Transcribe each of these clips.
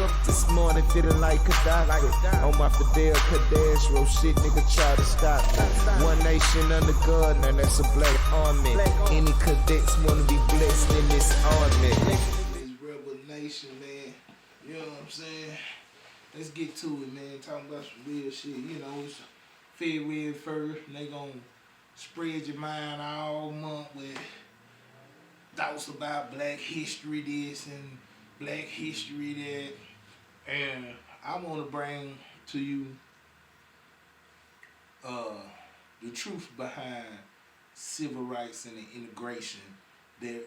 up this morning feeling like Gaddafi. On my Fidel Castro shit, nigga try to stop me. One nation under God, now that's a black army. Any cadets wanna be blessed in this army. This rebel nation, man. You know what I'm saying? Let's get to it, man. Talking about some real shit. You know, it's February 1st, and they gonna spread your mind all month with thoughts about black history this and black history that. And I want to bring to you the truth behind civil rights and the integration that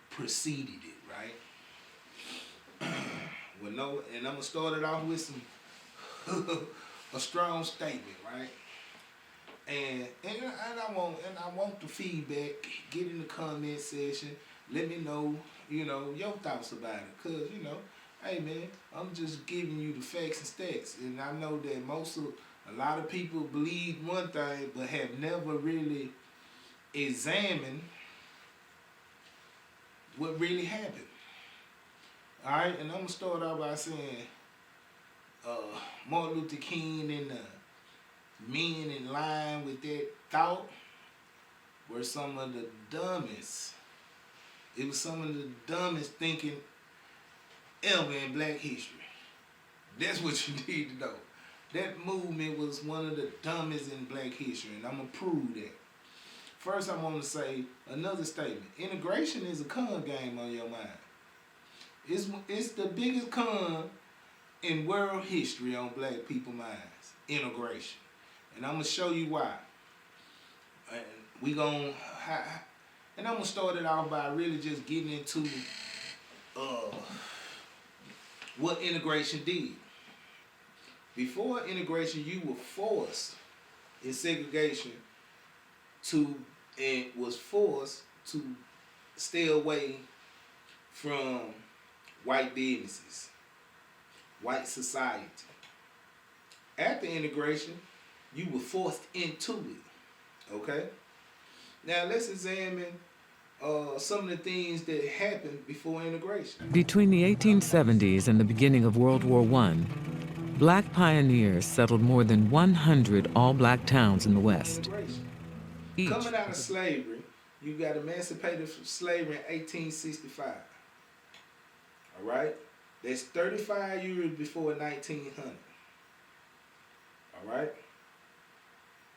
preceded it, right? Well, and I'm gonna start it off with some a strong statement, right? And I want the feedback. Get in the comment section. Let me know, you know, your thoughts about it. Cause you know, hey man, I'm just giving you the facts and stats. And I know that a lot of people believe one thing, but have never really examined what really happened. All right, and I'm gonna start out by saying, Martin Luther King and the men in line with that thought were some of the dumbest. It was some of the dumbest thinking ever in black history. That's what you need to know. That movement was one of the dumbest in black history, and I'm gonna prove that. First, I want to say another statement. Integration is a con game on your mind. It's the biggest con in world history on black people's minds. Integration. And I'm gonna show you why. And I'm gonna start it off by really just getting into what integration did. Before integration, you were forced in segregation was forced to stay away from white businesses, white society. After integration, you were forced into it, okay? Now let's examine some of the things that happened before integration. Between the 1870s and the beginning of World War I, black pioneers settled more than 100 all-black towns in the West. Coming out of slavery, you got emancipated from slavery in 1865. All right? That's 35 years before 1900. All right?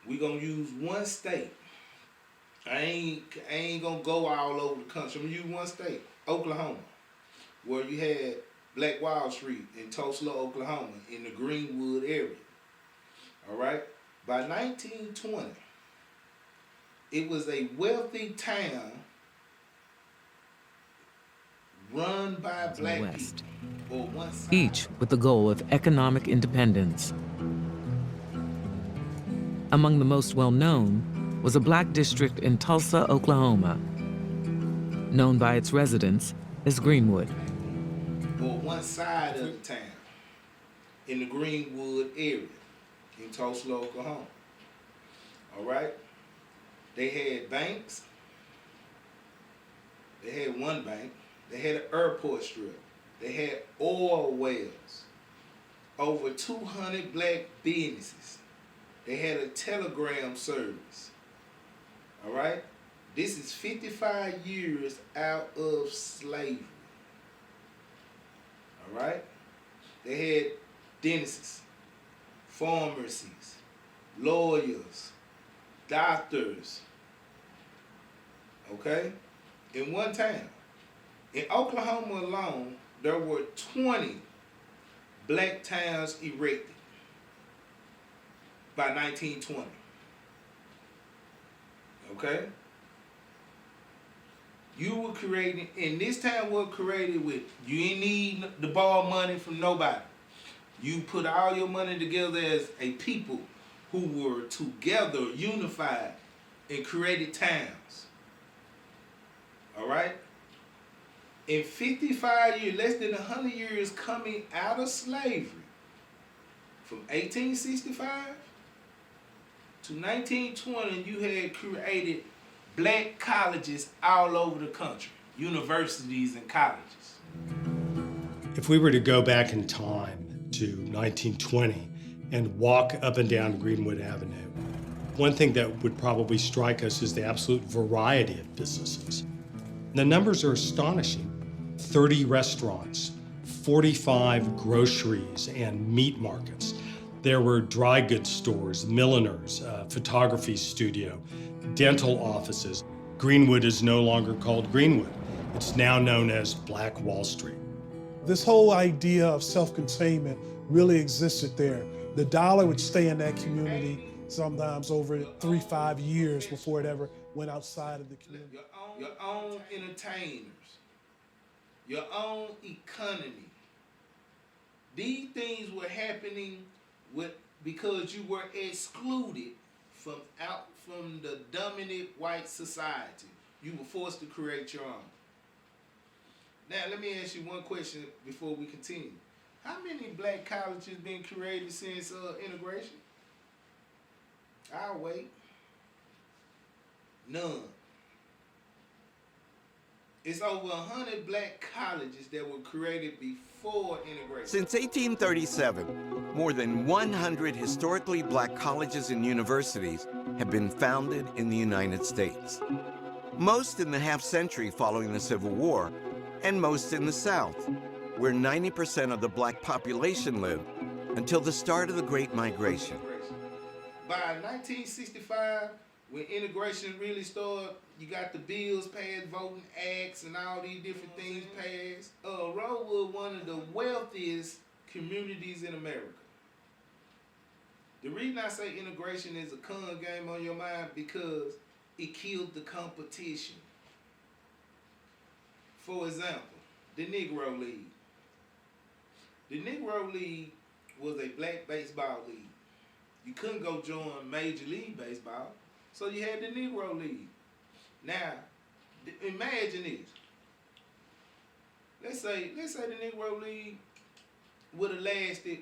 We're going to use one state. I ain't going to go all over the country. I'm going to use one state, Oklahoma, where you had Black Wall Street in Tulsa, Oklahoma, in the Greenwood area. All right? By 1920, it was a wealthy town run by black people, or one side. Each with the goal of economic independence. Among the most well-known was a black district in Tulsa, Oklahoma, known by its residents as Greenwood. Or one side of the town, in the Greenwood area, in Tulsa, Oklahoma. All right? They had banks. They had one bank. They had an airport strip. They had oil wells. Over 200 black businesses. They had a telegram service. All right? This is 55 years out of slavery. All right? They had dentists, pharmacies, lawyers, doctors. Okay? In one town. In Oklahoma alone, there were 20 black towns erected by 1920. Okay? You were creating, and this town was created with, you ain't need to borrow money from nobody. You put all your money together as a people who were together, unified, and created towns. All right? In 55 years, less than 100 years coming out of slavery, from 1865 to 1920, you had created black colleges all over the country, universities and colleges. If we were to go back in time to 1920 and walk up and down Greenwood Avenue, one thing that would probably strike us is the absolute variety of businesses. The numbers are astonishing. 30 restaurants, 45 groceries and meat markets. There were dry goods stores, milliners, photography studio, dental offices. Greenwood is no longer called Greenwood. It's now known as Black Wall Street. This whole idea of self-containment really existed there. The dollar would stay in that community sometimes over 3-5 years before it ever went outside of the community. Your own entertainers, your own economy. These things were happening because you were excluded from the dominant white society. You were forced to create your own. Now, let me ask you one question before we continue. How many black colleges been created since integration? I'll wait. None. It's over 100 black colleges that were created before integration. Since 1837, more than 100 historically black colleges and universities have been founded in the United States. Most in the half-century following the Civil War, and most in the South, where 90% of the black population lived until the start of the Great Migration. By 1965, when integration really started, you got the bills passed, voting acts, and all these different things passed. Rosewood, one of the wealthiest communities in America. The reason I say integration is a con game on your mind because it killed the competition. For example, the Negro League. The Negro League was a black baseball league. You couldn't go join Major League Baseball, so you had the Negro League. Now, imagine this. Let's say the Negro League would have lasted,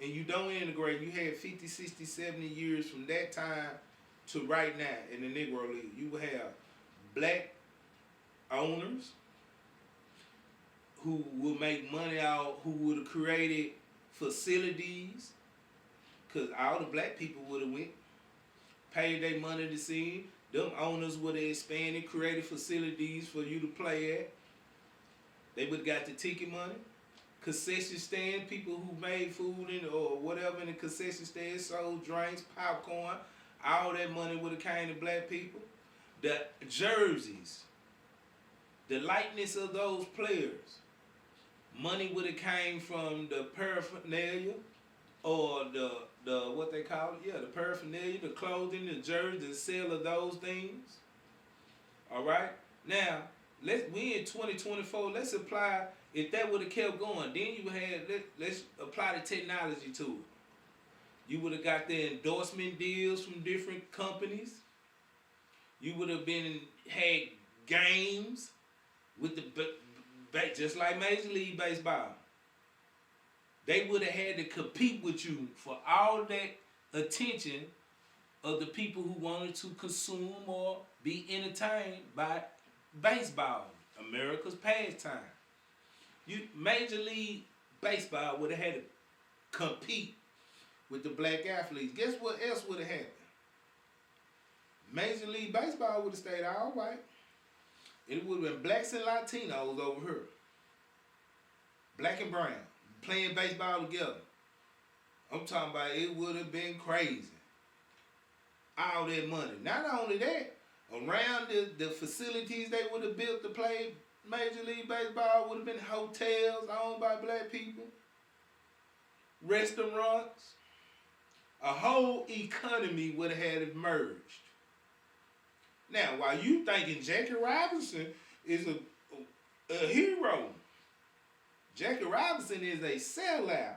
and you don't integrate, you had 50, 60, 70 years from that time to right now in the Negro League. You would have black owners who will make money out, who would have created facilities, because all the black people would have went, paid their money to see them. Owners would have expanded, created facilities for you to play at. They would have got the ticket money. Concession stand, people who made food or whatever in the concession stand, sold drinks, popcorn, all that money would have came to black people. The jerseys, the likeness of those players, money would have came from the paraphernalia or the what they call it, the paraphernalia, the clothing, the jersey, the sale of those things. All right? Now, we in 2024, let's apply, if that would have kept going, then you had, let's apply the technology to it. You would have got the endorsement deals from different companies. You would have had games with just like Major League Baseball. They would have had to compete with you for all that attention of the people who wanted to consume or be entertained by baseball, America's pastime. Major League Baseball would have had to compete with the black athletes. Guess what else would have happened? Major League Baseball would have stayed all white. It would have been blacks and Latinos over here. Black and brown, playing baseball together. I'm talking about it would have been crazy. All that money. Not only that, around the facilities they would have built to play Major League Baseball would have been hotels owned by black people, restaurants. A whole economy would have had emerged. Now, while you thinking Jackie Robinson is a hero, Jackie Robinson is a sellout.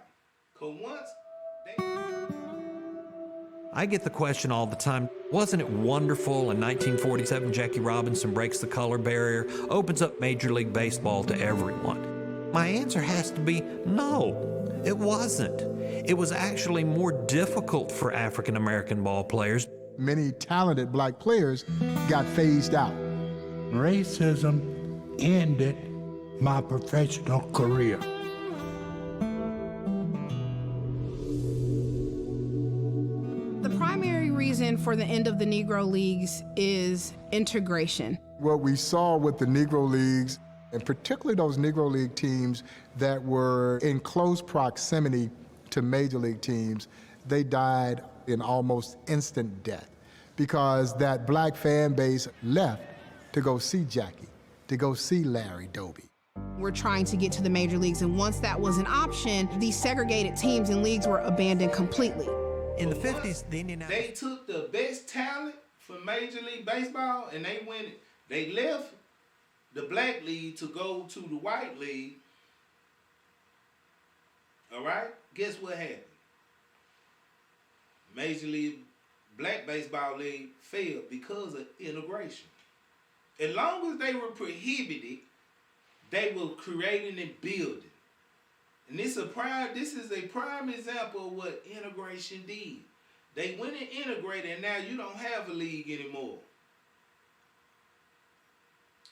Cause once I get the question all the time, wasn't it wonderful in 1947 Jackie Robinson breaks the color barrier, opens up Major League Baseball to everyone? My answer has to be no, it wasn't. It was actually more difficult for African American ball players. Many talented black players got phased out. Racism ended my professional career. reason for the end of the Negro Leagues is integration. What we saw with the Negro Leagues, and particularly those Negro League teams that were in close proximity to Major League teams, they died in almost instant death because that black fan base left to go see Jackie, to go see Larry Doby. We're trying to get to the major leagues, and once that was an option, these segregated teams and leagues were abandoned completely. In the 50s, the Indianapolis... They took the best talent for Major League Baseball, and they left the black league to go to the white league. All right? Guess what happened? Major League Black Baseball League failed because of integration. As long as they were prohibited, they were creating and building. And this is a prime example of what integration did. They went and integrated, and now you don't have a league anymore.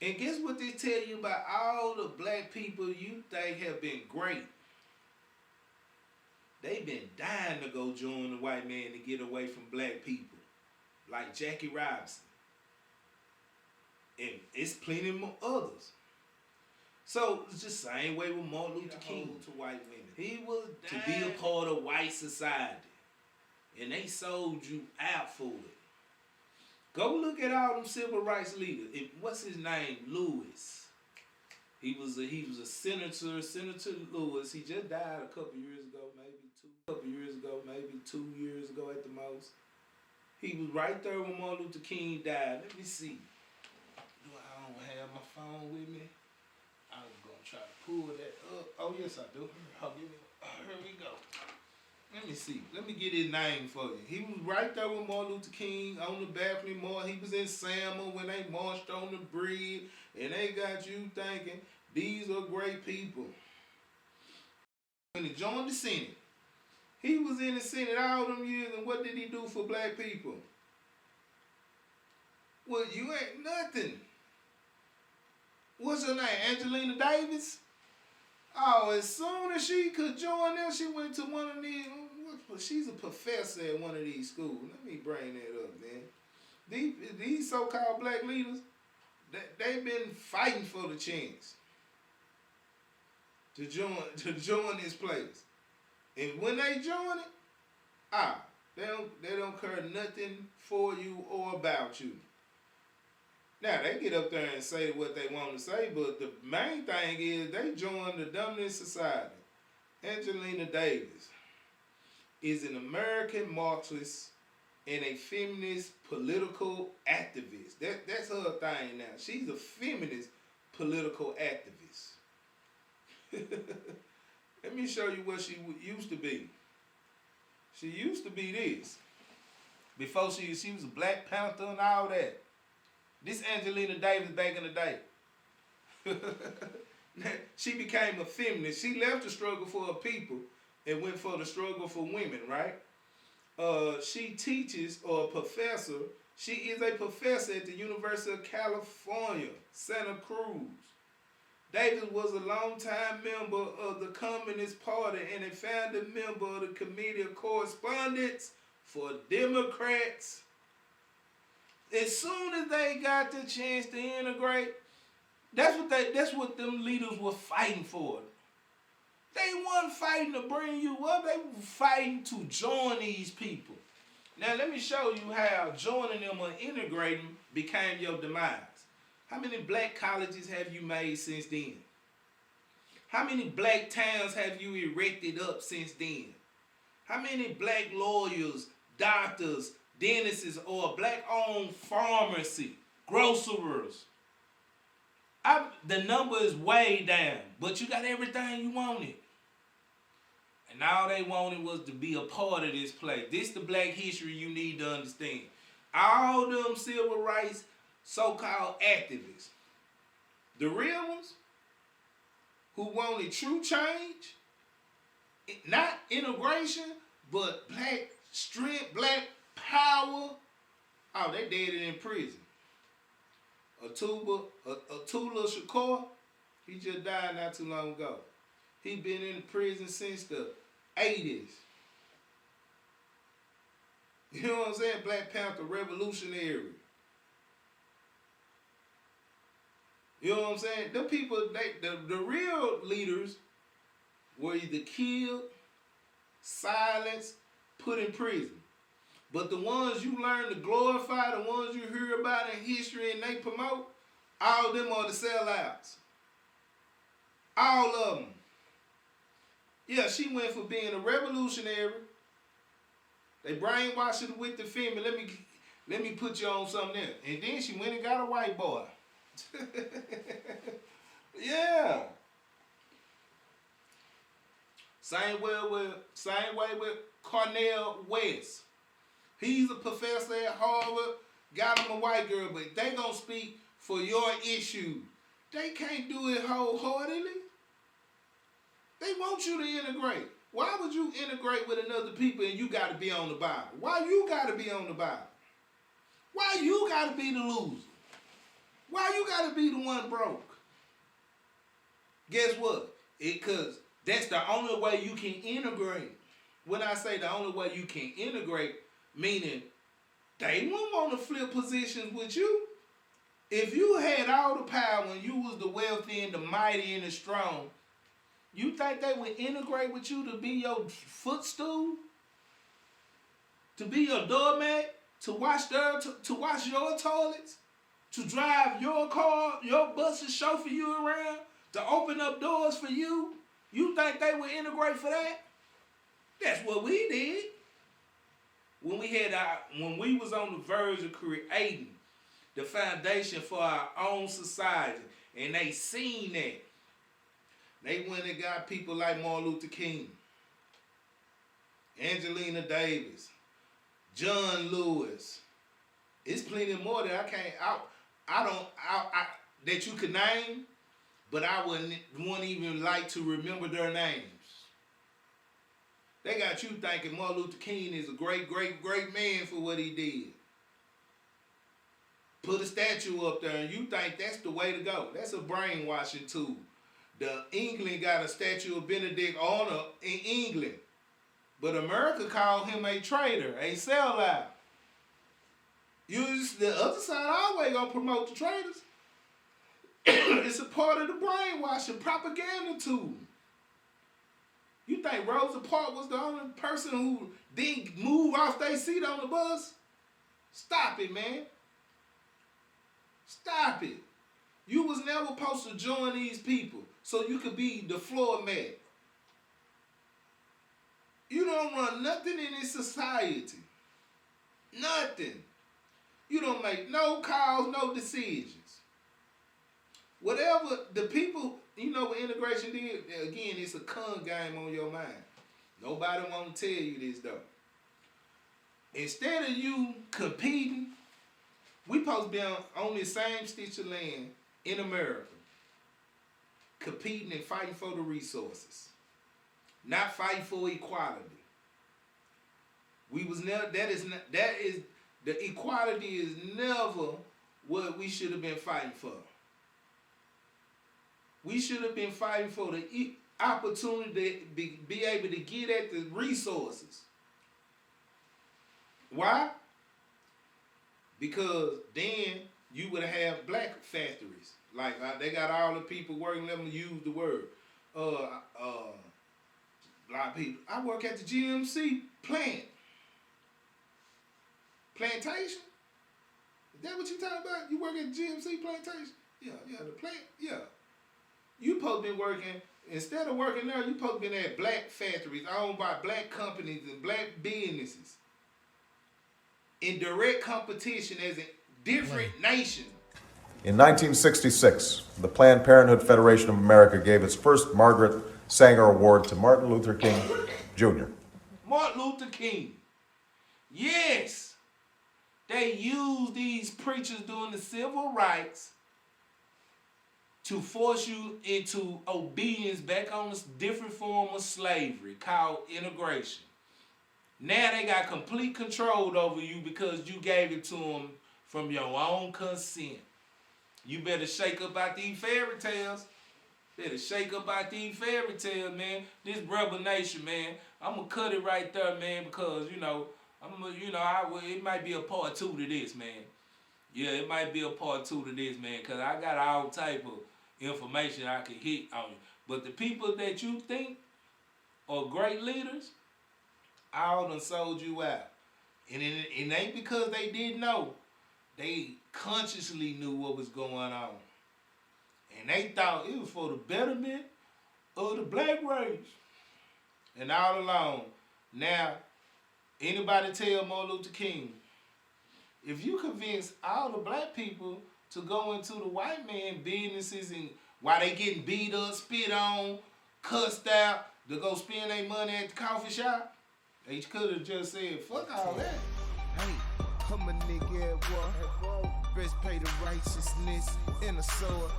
And guess what they tell you about all the black people you think have been great? They've been dying to go join the white man to get away from black people, like Jackie Robinson. And it's plenty more others. So it's the same way with Martin Luther King to white women. He was to be a part of white society. And they sold you out for it. Go look at all them civil rights leaders. What's his name? Lewis. He was a senator, Senator Lewis. He just died a couple years ago, maybe 2 years ago at the most. He was right there when Martin Luther King died. Let me see. I don't have my phone with me. I was gonna try to pull that up. Oh yes, I do. Here we go. Let me see. Let me get his name for you. He was right there with Martin Luther King on the balcony. He was in Selma when they marched on the bridge, and they got you thinking these are great people. When he joined the Senate, he was in the Senate all them years, and what did he do for black people? Well, you ain't nothing. What's her name? Angelina Davis? Oh, as soon as she could join them, she went to one of these. She's a professor at one of these schools. Let me bring that up, man. These so-called black leaders, they've been fighting for the chance to join this place. And when they join it, they don't care nothing for you or about you. Now, they get up there and say what they want to say, but the main thing is they joined the Dominant Society. Angelina Davis is an American Marxist and a feminist political activist. That's her thing now. She's a feminist political activist. Let me show you what she used to be. She used to be this. Before she was a Black Panther and all that. This Angelina Davis back in the day. She became a feminist. She left the struggle for her people and went for the struggle for women, right? She teaches, or a professor. She is a professor at the University of California, Santa Cruz. Davis was a longtime member of the Communist Party and a founding member of the Committee of Correspondence for Democrats. As soon as they got the chance to integrate, that's what them leaders were fighting for. They weren't fighting to bring you up, they were fighting to join these people. Now let me show you how joining them or integrating became your demise. How many black colleges have you made since then? How many black towns have you erected up since then? How many black lawyers, doctors, dentists, or black-owned pharmacy, grocers? The number is way down, but you got everything you wanted. And all they wanted was to be a part of this place. This is the black history you need to understand. All them civil rights so-called activists, the real ones who wanted true change, not integration, but black strength, black power, oh, they dead in prison. Atula Shakur, he just died not too long ago. He been in prison since the 80s. You know what I'm saying? Black Panther revolutionary. You know what I'm saying? Them people, the real leaders were either killed, silenced, put in prison. But the ones you learn to glorify, the ones you hear about in history and they promote, all of them are the sellouts. All of them. Yeah, she went from being a revolutionary. They brainwashed her with the film. Let me put you on something else. And then she went and got a white boy. Yeah. Same way with Cornel West. He's a professor at Harvard, got him a white girl, but they gonna speak for your issue. They can't do it wholeheartedly. They want you to integrate. Why would you integrate with another people and you gotta be on the Bible? Why you gotta be on the Bible? Why you gotta be the loser? Why you gotta be the one broke? Guess what? Because that's the only way you can integrate. When I say the only way you can integrate, meaning they wouldn't want to flip positions with you. If you had all the power and you was the wealthy and the mighty and the strong, you think they would integrate with you to be your footstool? To be your doormat? To wash your toilets? To drive your car, your bus to chauffeur you around? To open up doors for you? You think they would integrate for that? That's what we did. When we was on the verge of creating the foundation for our own society, and they seen that. They went and got people like Martin Luther King, Angelina Davis, John Lewis. It's plenty more that that you could name, but I wouldn't even like to remember their names. They got you thinking Martin Luther King is a great, great, great man for what he did. Put a statue up there and you think that's the way to go. That's a brainwashing tool. England got a statue of Benedict Arnold in England. But America called him a traitor, a sellout. The other side always gonna promote the traitors. It's a part of the brainwashing propaganda tool. You think Rosa Parks was the only person who didn't move off their seat on the bus? Stop it, man. Stop it. You was never supposed to join these people so you could be the floor mat. You don't run nothing in this society. Nothing. You don't make no calls, no decisions. Whatever the people, you know what integration did? Again, it's a con game on your mind. Nobody want to tell you this though. Instead of you competing, we supposed to be on the same stitch of land in America, competing and fighting for the resources, not fighting for equality. The equality is never what we should have been fighting for. We should have been fighting for the opportunity to be able to get at the resources. Why? Because then you would have black factories. Like they got all the people working, let me use the word. A lot of people. I work at the GMC plant. Plantation? Is that what you talking about? You work at the GMC plantation? Yeah, the plant, yeah. You supposed to be working, instead of working there, you supposed to be at black factories owned by black companies and black businesses in direct competition as a different nation. In 1966, the Planned Parenthood Federation of America gave its first Margaret Sanger Award to Martin Luther King, Jr. Martin Luther King. Yes. They used these preachers during the civil rights to force you into obedience back on a different form of slavery called integration. Now they got complete control over you because you gave it to them from your own consent. You better shake up out these fairy tales. Better shake up out these fairy tales, man. This rebel nation, man. I'm going to cut it right there, man, because, you know, it might be a part 2 to this, man. Yeah, it might be a part 2 to this, man, because I got all type of information I can hit on you. But the people that you think are great leaders, all done sold you out. And it ain't because they didn't know. They consciously knew what was going on. And they thought it was for the betterment of the black race. And all along, now, anybody tell Martin Luther King, if you convince all the black people to go into the white man businesses and while they getting beat up, spit on, cussed out, to go spend their money at the coffee shop, they could have just said, fuck all that. Hey, I'm a nigga at war. Best pay the righteousness in a sword.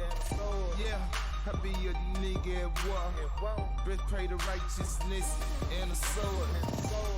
Yeah, I be a nigga at war. Best pay the righteousness in a sword.